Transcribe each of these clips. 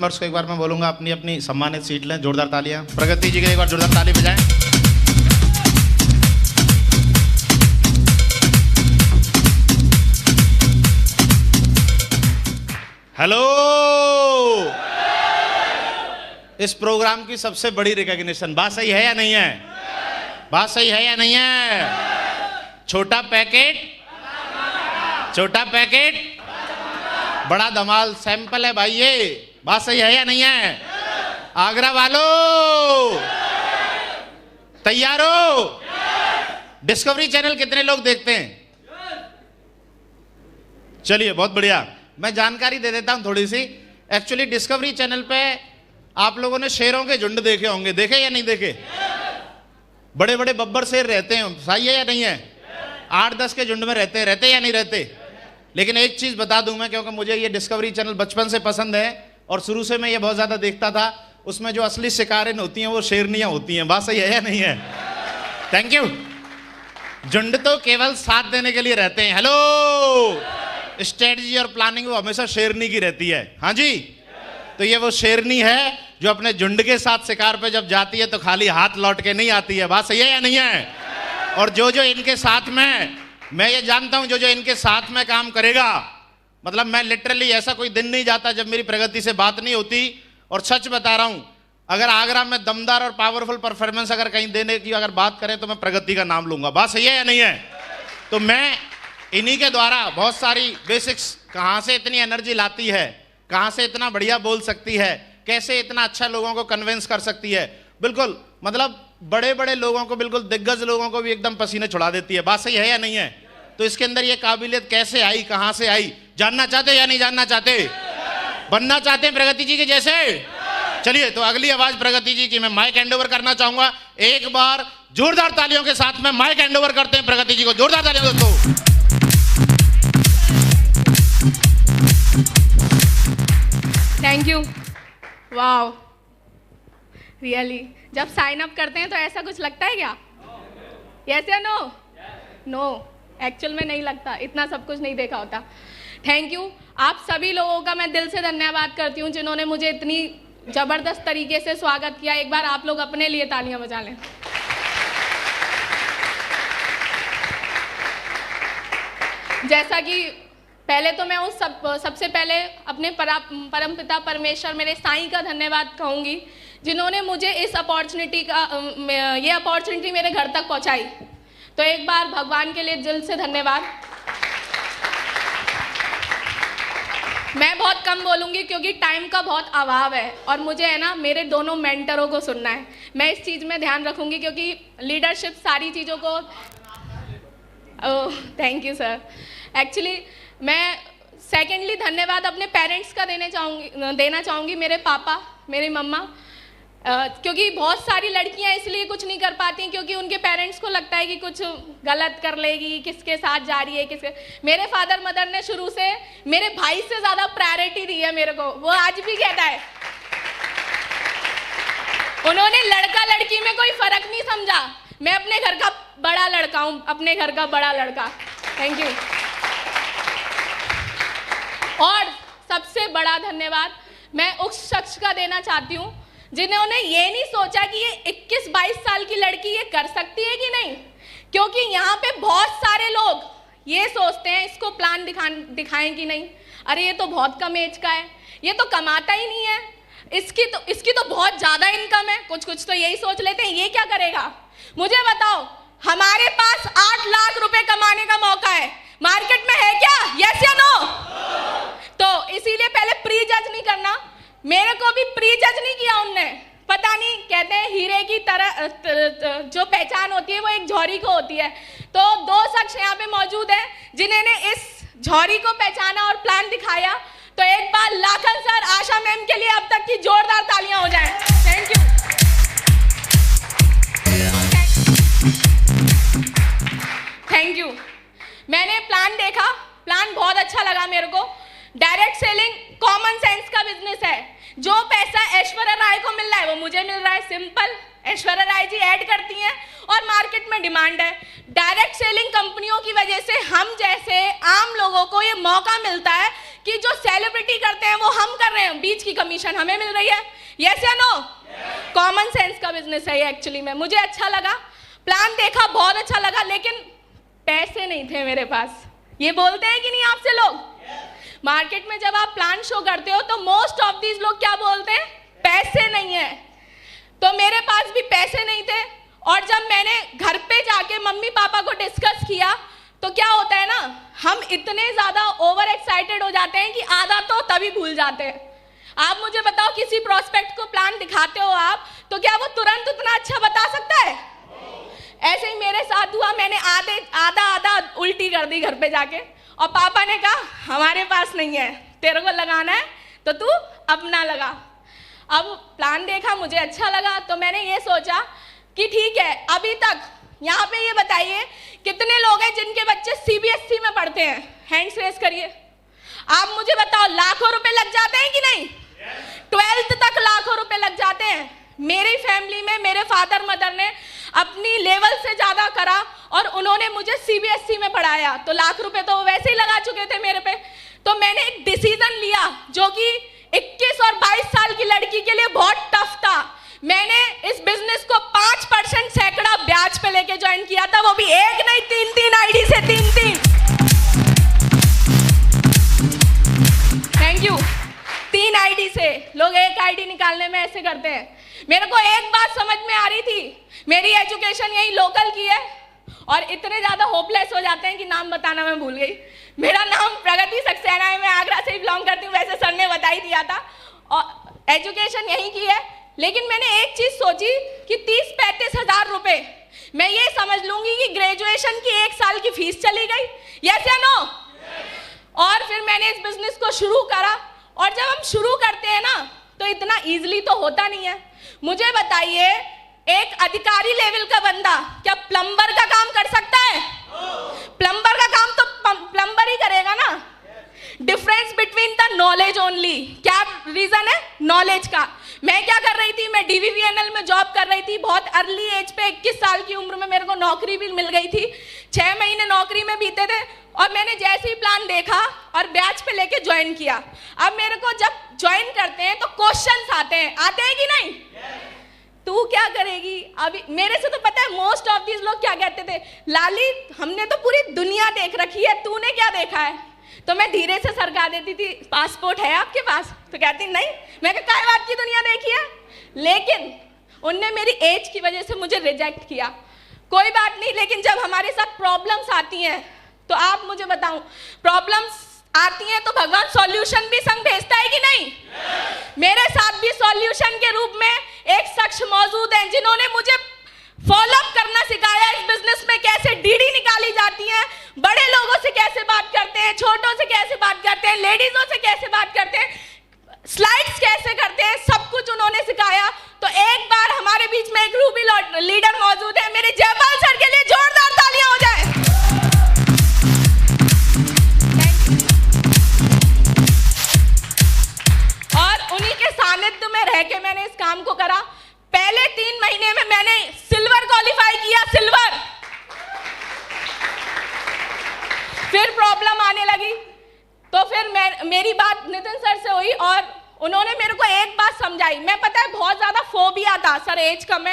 Members को एक बार मैं बोलूंगा अपनी अपनी सम्मानित सीट लें। जोरदार तालियां प्रगति जी के लिए, एक बार जोरदार ताली बजाएं। हेलो, इस प्रोग्राम की सबसे बड़ी रिकॉग्निशन, बात सही है या नहीं है? बात सही है या नहीं है? छोटा पैकेट, छोटा पैकेट, बड़ा धमाल सैंपल है भाई ये। बात सही है या नहीं है? आगरा वालों तैयार हो? डिस्कवरी चैनल कितने लोग देखते हैं? चलिए बहुत बढ़िया। मैं जानकारी दे देता हूं थोड़ी सी। एक्चुअली डिस्कवरी चैनल पे आप लोगों ने शेरों के झुंड देखे होंगे, देखे या नहीं देखे? बड़े बड़े बब्बर शेर रहते हैं, सही है या नहीं है? 8-10 के झुंड में रहते या नहीं रहते? लेकिन एक चीज बता दूं मैं, क्योंकि मुझे ये डिस्कवरी चैनल बचपन से पसंद है और शुरू से मैं ये बहुत ज्यादा देखता था। उसमें जो असली शिकारिन होती हैं वो शेरनियां होती हैं। बात सही है या नहीं है? Thank you. झुंड तो केवल साथ देने के लिए रहते हैं। हेलो, स्ट्रेटजी और प्लानिंग वो हमेशा शेरनी की रहती है। हाँ जी, तो ये वो शेरनी है जो अपने झुंड के साथ शिकार पे जब जाती है तो खाली हाथ लौट के नहीं आती है। बात सही है या नहीं है? और जो जो इनके साथ में, मैं ये जानता हूं, जो जो इनके साथ में काम करेगा, मतलब मैं लिटरली ऐसा कोई दिन नहीं जाता जब मेरी प्रगति से बात नहीं होती। और सच बता रहा हूं, अगर आगरा में दमदार और पावरफुल परफॉर्मेंस अगर कहीं देने की अगर बात करें तो मैं प्रगति का नाम लूंगा। बात सही है या नहीं है? तो मैं इन्हीं के द्वारा बहुत सारी बेसिक्स, कहां से इतनी एनर्जी लाती है, कहां से इतना बढ़िया बोल सकती है, कैसे इतना अच्छा लोगों को कन्विंस कर सकती है, बिल्कुल मतलब बड़े बड़े लोगों को, बिल्कुल दिग्गज लोगों को भी एकदम पसीने छुड़ा देती है। बात सही है या नहीं है? तो इसके अंदर ये काबिलियत कैसे आई, कहां से आई, जानना चाहते या नहीं जानना चाहते? बनना चाहते हैं प्रगति जी के जैसे? चलिए, तो अगली आवाज प्रगति जी की मैं माइक हैंड ओवर करना चाहूंगा। एक बार जोरदार तालियों के साथ में माइक हैंड ओवर करते हैं प्रगति जी को। जोरदार तालियां दोस्तों। Thank you. वाओ, रियली जब साइन अप करते हैं तो ऐसा कुछ लगता है क्या? यस या नो? नो, एक्चुअल में नहीं लगता, इतना सब कुछ नहीं देखा होता। Thank you. आप सभी लोगों का मैं दिल से धन्यवाद करती हूँ जिन्होंने मुझे इतनी जबरदस्त तरीके से स्वागत किया। एक बार आप लोग अपने लिए तालियां बजा लें। जैसा कि पहले तो मैं उस सबसे पहले अपने परमपिता परमेश्वर मेरे साईं का धन्यवाद कहूँगी, जिन्होंने मुझे इस ये अपॉर्चुनिटी मेरे घर तक पहुँचाई। तो एक बार भगवान के लिए दिल से धन्यवाद। मैं बहुत कम बोलूँगी क्योंकि टाइम का बहुत अभाव है और मुझे है ना मेरे दोनों मेंटरों को सुनना है। मैं इस चीज़ में ध्यान रखूँगी क्योंकि लीडरशिप सारी चीज़ों को। Thank you sir. एक्चुअली मैं सेकेंडली धन्यवाद अपने पेरेंट्स का देना चाहूँगी, मेरे पापा, मेरी मम्मा, क्योंकि बहुत सारी लड़कियां इसलिए कुछ नहीं कर पाती क्योंकि उनके पेरेंट्स को लगता है कि कुछ गलत कर लेगी, किसके साथ जा रही है, किसके। मेरे फादर मदर ने शुरू से मेरे भाई से ज़्यादा प्रायोरिटी दी है मेरे को। वो आज भी कहता है, उन्होंने लड़का लड़की में कोई फर्क नहीं समझा। मैं अपने घर का बड़ा लड़का हूँ, अपने घर का बड़ा लड़का। Thank you. और सबसे बड़ा धन्यवाद मैं उस शख्स का देना चाहती हूँ जिन्होंने ये नहीं सोचा कि ये 21-22 साल की लड़की ये कर सकती है कि नहीं, क्योंकि यहाँ पे बहुत सारे लोग ये सोचते हैं इसको प्लान दिखाएं कि नहीं, अरे ये तो बहुत कम एज का है, ये तो कमाता ही नहीं है, इसकी तो बहुत ज़्यादा इनकम है। कुछ तो यही सोच लेते हैं, ये क्या करेगा। मुझे बताओ, हमारे पास 8 लाख रुपए कमाने का मौका है, मार्केट में है क्या? यस या नो? तो इसीलिए पहले प्री जज नहीं करना। मेरे को भी प्री जज नहीं किया उनने। पता नहीं, कहते हैं हीरे की तरह जो पहचान होती है वो एक झौरी को होती है। तो 2 शख्स यहाँ पे मौजूद हैं जिन्होंने इस झौरी को पहचाना और प्लान दिखाया। तो एक बार लाखन सर, आशा मैम के लिए अब तक की जोरदार तालियां हो जाएं। Thank you. Thank you. मैंने प्लान देखा, प्लान बहुत अच्छा लगा मेरे को। डायरेक्ट सेलिंग कॉमन सेंस का बिजनेस है। जो पैसा ऐश्वर्या राय को मिल रहा है वो मुझे मिल रहा है। सिंपल, ऐश्वर्या राय जी ऐड करती हैं और मार्केट में डिमांड है। डायरेक्ट सेलिंग कंपनियों की वजह से हम जैसे आम लोगों को ये मौका मिलता है कि जो सेलिब्रिटी करते हैं वो हम कर रहे हैं, बीच की कमीशन हमें मिल रही है? यस या नो? कॉमन सेंस का बिजनेस है ये एक्चुअली में। मुझे अच्छा लगा, प्लान देखा, बहुत अच्छा लगा, लेकिन पैसे नहीं थे मेरे पास। ये बोलते हैं कि नहीं आपसे लोग? मार्केट में जब आप प्लान शो करते हो तो मोस्ट ऑफ दीज लोग क्या बोलते हैं? पैसे नहीं है। तो मेरे पास भी पैसे नहीं थे, और जब मैंने घर पे जाके मम्मी पापा को डिस्कस किया तो क्या होता है ना, हम इतने ज्यादा ओवर एक्साइटेड हो जाते हैं कि आधा तो तभी भूल जाते हैं। आप मुझे बताओ, किसी प्रोस्पेक्ट को प्लान दिखाते हो आप, तो क्या वो तुरंत उतना अच्छा बता सकता है? ऐसे ही मेरे साथ हुआ, मैंने आधा उल्टी कर दी घर पे जाके, और पापा ने कहा हमारे पास नहीं है, तेरे को लगाना है तो तू अपना लगा। अब प्लान देखा, मुझे अच्छा लगा, तो मैंने ये सोचा कि ठीक है, अभी तक यहाँ पे ये बताइए कितने लोग हैं जिनके बच्चे सीबीएसई में पढ़ते हैं? हैंड्स रेस करिए। आप मुझे बताओ, लाखों रुपए लग जाते हैं कि नहीं? 12th तक लाखों रुपए लग जाते हैं। मेरी फैमिली में मेरे फादर मदर ने अपनी लेवल से ज्यादा करा और उन्होंने मुझे सीबीएसई में पढ़ाया, तो लाख रुपए तो वैसे ही लगा चुके थे मेरे पे। तो मैंने एक डिसीजन लिया जो कि 21 और 22 साल की लड़की के लिए बहुत टफ था। मैंने इस बिजनेस को 5% सैकड़ा ब्याज पे लेके ज्वाइन किया था, वो भी एक नहीं 3 आईडी से 3। Thank you. 3 आईडी से लोग एक आईडी निकालने में ऐसे करते हैं। मेरे को एक बात समझ में आ रही थी, मेरी एजुकेशन यही लोकल की है, और इतने ज्यादा होपलेस हो जाते हैं कि नाम बताना मैं भूल गई। मेरा नाम प्रगति सक्सेना है, मैं आगरा से ही बिलोंग करती हूँ, वैसे सर ने बता ही दिया था, और एजुकेशन यहीं की है। लेकिन मैंने एक चीज सोची कि 30-35 हजार रुपए मैं ये समझ लूंगी कि ग्रेजुएशन की 1 साल की फीस चली गई। यस या नो? और फिर मैंने इस बिजनेस को शुरू करा, और जब हम शुरू करते हैं ना तो इतना इजीली तो होता नहीं है। मुझे बताइए, एक अधिकारी लेवल का बंदा क्या प्लम्बर का काम कर सकता है? प्लम्बर का काम तो प्लम्बर ही करेगा ना। Difference between the knowledge only. क्या रीजन है? नॉलेज का। मैं क्या कर रही थी, मैं DVVNL में जॉब कर रही थी, बहुत अर्ली एज पे 21 साल की उम्र में मेरे को नौकरी भी मिल गई थी। 6 महीने नौकरी में बीते थे, और मैंने जैसे ही प्लान देखा और ब्याज पे लेके ज्वाइन किया। अब मेरे को जब ज्वाइन करते हैं तो क्वेश्चंस आते हैं कि नहीं? तू क्या करेगी? अभी मेरे से तो पता है मोस्ट ऑफ दीज लोग क्या कहते थे, लाली हमने तो पूरी दुनिया देख रखी है, तूने क्या देखा है? तो मैं धीरे से सरका देती थी, पासपोर्ट है आपके पास? तो कहती नहीं। मैं कहा काय बात की दुनिया देखी है? लेकिन उनने मेरी एज की वजह से मुझे रिजेक्ट किया। कोई बात नहीं, लेकिन जब हमारे साथ प्रॉब्लम्स आती हैं तो आप मुझे बताऊं, प्रॉब्लम्स आती हैं तो भगवान सॉल्यूशन भी संग भेजता है कि नहीं? मेरे साथ भी सॉल्यूशन के रूप में एक शख्स मौजूद है जिन्होंने मुझे फॉलोअप करना सिखाया, इस बिजनेस में कैसे डीडी निकाली जाती है, बड़े लोगों से कैसे बात करते हैं, छोटों से कैसे बात करते हैं, लेडीजों से कैसे बात करते हैं, स्लाइड्स कैसे करते हैं, सब कुछ उन्होंने सिखाया। तो एक बार हमारे बीच में एक रूबी लीडर मौजूद है, मेरे जयपाल सर के लिए जोरदार तालियां हो जाए। और उन्हीं के सानिध्य में रह के मैंने इस काम को करा। पहले 3 महीने में मैंने सिल्वर क्वालिफाई किया, सिल्वर। फिर प्रॉब्लम आने लगी, तो फिर मेरी बात नितिन सर से हुई और उन्होंने मेरे को एक बात समझाई। मैं पता है बहुत ज्यादा फोबिया था, सर एज कम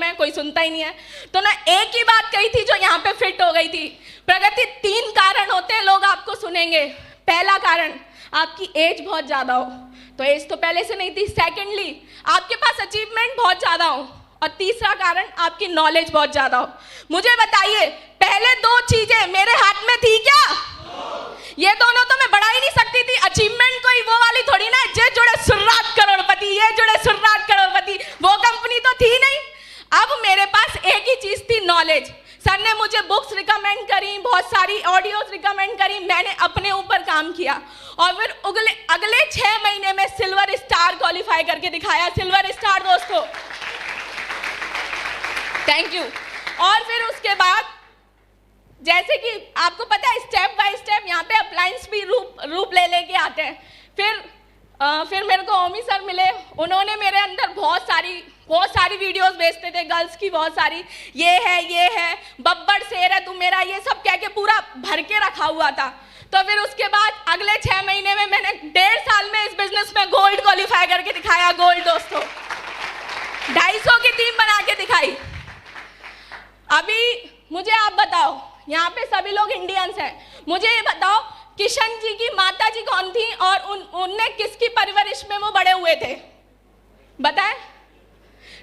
है, कोई सुनता ही नहीं है। तो ना एक ही बात कही थी जो यहाँ पे फिट हो गई थी, प्रगति 3 कारण होते हैं, लोग आपको सुनेंगे। पहला कारण, आपकी एज बहुत ज्यादा हो, तो एज तो पहले से नहीं थी। सेकेंडली, आपके पास अचीवमेंट बहुत ज्यादा हो, और तीसरा कारण, आपकी नॉलेज बहुत ज्यादा हो। मुझे बताइए, पहले 2 चीजें मेरे हाथ में थी क्या? ये दोनों तो मैं बढ़ा ही नहीं सकती थी। अचीवमेंट कोई वो वाली थोड़ी ना, जे जुड़े सुर्रात करोड़पति, ये जुड़े सुर्रात करोड़पति, वो कंपनी तो थी नहीं। अब मेरे पास एक ही चीज थी, नॉलेज। सर ने मुझे बुक्स रिकमेंड करी, बहुत सारी ऑडियोज रिकमेंड करी, मैंने अपने ऊपर काम किया, और फिर अगले 6 महीने में सिल्वर स्टार क्वालिफाई करके दिखाया। सिल्वर स्टार दोस्तों, थैंक यू। और फिर उसके बाद जैसे कि आपको पता है, स्टेप बाय स्टेप यहाँ पे अप्लायंस भी रूप ले लेके आते हैं। फिर मेरे को ओमी सर मिले, उन्होंने मेरे अंदर बहुत सारी वीडियोस भेजते थे, गर्ल्स की बहुत सारी, ये है बब्बर शेर है तू मेरा, ये सब कह के पूरा भर के रखा हुआ था। तो फिर उसके बाद अगले 6 महीने में मैंने 1.5 साल में इस बिजनेस में गोल्ड क्वालिफाई करके दिखाया। गोल्ड दोस्तों, 250 की टीम बना के दिखाई। अभी मुझे आप बताओ, यहाँ पे सभी लोग इंडियंस हैं, मुझे ये बताओ किशन जी की माता जी कौन थी और उनने किसकी परवरिश में वो बड़े हुए थे, बताएं?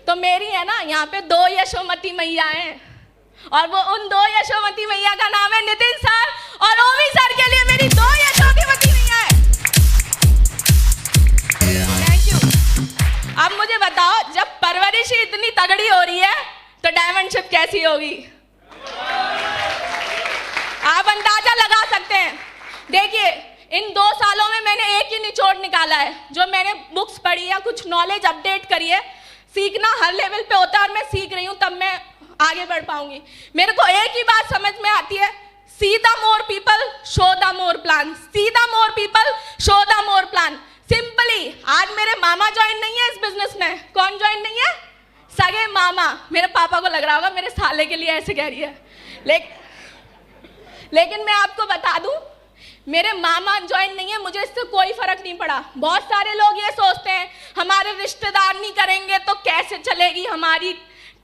तो मेरी है ना, यहाँ पे 2 यशोमती मैया हैं और वो उन 2 यशोमती मैया का नाम है नितिन सर और ओवी सर के लिए मेरी 2 यशोमती मैया है। Thank you. अब मुझे बताओ, जब परवरिश ही इतनी तगड़ी हो रही है तो डायमंडशिप कैसी होगी? आप अंदाजा लगा सकते हैं। देखिए, इन 2 सालों में मैंने एक ही निचोड़ निकाला है, जो मैंने बुक्स पढ़ी या कुछ नॉलेज अपडेट करी है। सीखना हर लेवल पे होता है और मैं सीख रही हूँ, तब मैं आगे बढ़ पाऊंगी। मेरे को एक ही बात समझ में आती है, see the more people show the more plan, see the more people show the more plan. Simply, आज मेरे मामा ज्वाइन नहीं है इस बिजनेस में। कौन ज्वाइन नहीं है? सगे मामा। मेरे पापा को लग रहा होगा मेरे साले के लिए ऐसे कह रही है, लेकिन मैं आपको बता दूं, मेरे मामा ज्वाइन नहीं है, मुझे इससे कोई फर्क नहीं पड़ा। बहुत सारे लोग ये सोचते हैं हमारे रिश्तेदार नहीं करेंगे तो कैसे चलेगी हमारी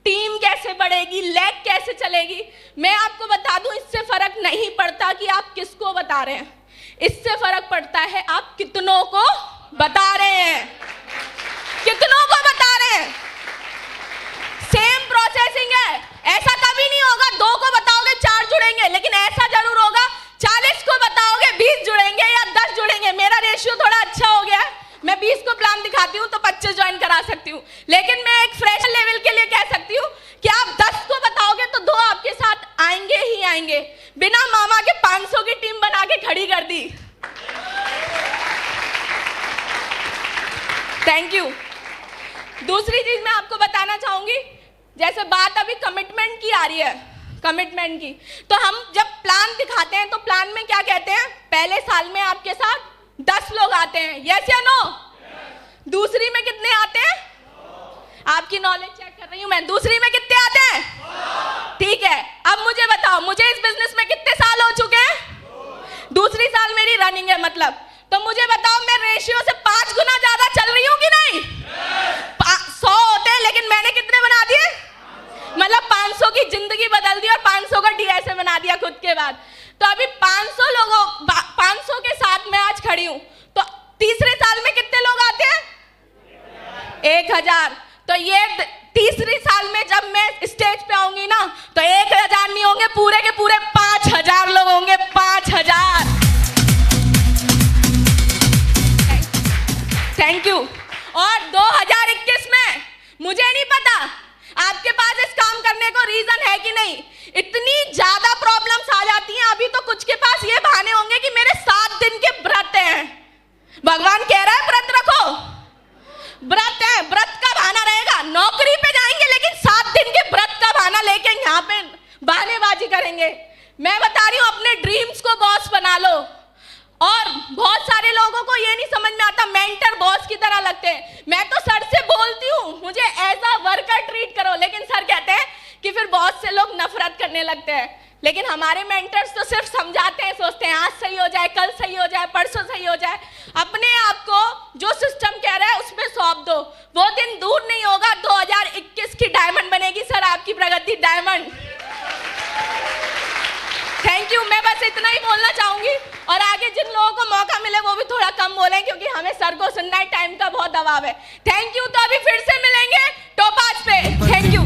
टीम, कैसे बढ़ेगी, लेग कैसे चलेगी। मैं आपको बता दूं, इससे फर्क नहीं पड़ता कि आप किसको बता रहे हैं, इससे फर्क पड़ता है आप कितनों को बता रहे हैं, कितनों को बता रहे हैं। सेम प्रोसेसिंग है, ऐसा कभी नहीं होगा 2 को बताओगे 4 जुड़ेंगे, लेकिन ऐसा जरूर होगा 40 को बताओगे 20 जुड़ेंगे या 10 जुड़ेंगे। मेरा रेशियो थोड़ा अच्छा हो गया है, मैं 20 को प्लान दिखाती हूँ तो 25 ज्वाइन करा सकती हूँ, लेकिन मैं एक फ्रेशर लेवल के लिए कह सकती हूँ कि आप 10 को बताओगे तो 2 आपके साथ आएंगे ही आएंगे। बिना मामा के 500 की टीम बना के खड़ी कर दी। Thank you. दूसरी चीज मैं आपको बताना चाहूंगी, जैसे बात अभी कमिटमेंट की आ रही है, कमिटमेंट की, तो हम जब प्लान दिखाते हैं तो प्लान में क्या कहते हैं? पहले साल में आपके साथ 10 लोग आते हैं, यस या नो? दूसरी में कितने आते हैं? आपकी नॉलेज चेक कर रही हूं मैं, दूसरी में कितने आते हैं? ठीक है, अब मुझे बताओ, मुझे इस बिजनेस में कितने साल हो चुके हैं? दूसरी साल मेरी रनिंग है, मतलब तो मुझे बताओ मैं रेशियो से 5 गुना ज्यादा चल रही हूँ कि नहीं? 100 होते हैं लेकिन मैंने कितने बना दिए? मतलब 500 की जिंदगी बदल दी और 500 का डीएसए बना दिया खुद के बाद। तो अभी 500 के साथ मैं आज खड़ी हूं, तो तीसरे साल में कितने लोग आते हैं? 1000। तो ये तीसरी साल में जब मैं स्टेज पे आऊंगी ना, तो 1000 नहीं होंगे, पूरे के पूरे 5000 लोग होंगे, 5000। Thank you. और 2021 में मुझे नहीं पता आपके पास इस काम करने को रीजन है कि नहीं, इतनी ज्यादा प्रॉब्लम्स आ जाती हैं। अभी तो कुछ के पास ये बहाने होंगे कि मेरे 7 दिन के व्रत हैं। भगवान कह रहा है व्रत रखो, व्रत है, व्रत का बहाना रहेगा। नौकरी पे जाएंगे लेकिन 7 दिन के व्रत का बहाना लेके यहाँ पे बहानेबाजी करेंगे। मैं बता रही हूँ, अपने ड्रीम्स को बॉस बना लो। और बहुत सारे लोगों को ये नहीं समझ में आता, मेंटर बॉस की तरह लगते हैं। मैं तो सर से बोलती हूँ मुझे एज अ वर्कर ट्रीट करो, लेकिन सर कहते हैं कि फिर बॉस से लोग नफरत करने लगते हैं। लेकिन हमारे मेंटर्स तो सिर्फ समझाते हैं, सोचते हैं आज सही हो जाए, कल सही हो जाए, परसों सही हो जाए। अपने आप को जो सिस्टम कह रहा है उसमें सौंप दो, वो दिन दूर नहीं होगा 2021 की डायमंड बनेगी सर आपकी प्रगति डायमंड। Thank you. मैं बस इतना ही बोलना चाहूंगी और आगे जिन लोगों को मौका मिले वो भी थोड़ा कम बोलें, क्योंकि हमें सर को सुनना है, टाइम का बहुत दबाव है। Thank you. तो अभी फिर से मिलेंगे टोपाज पे। Thank you.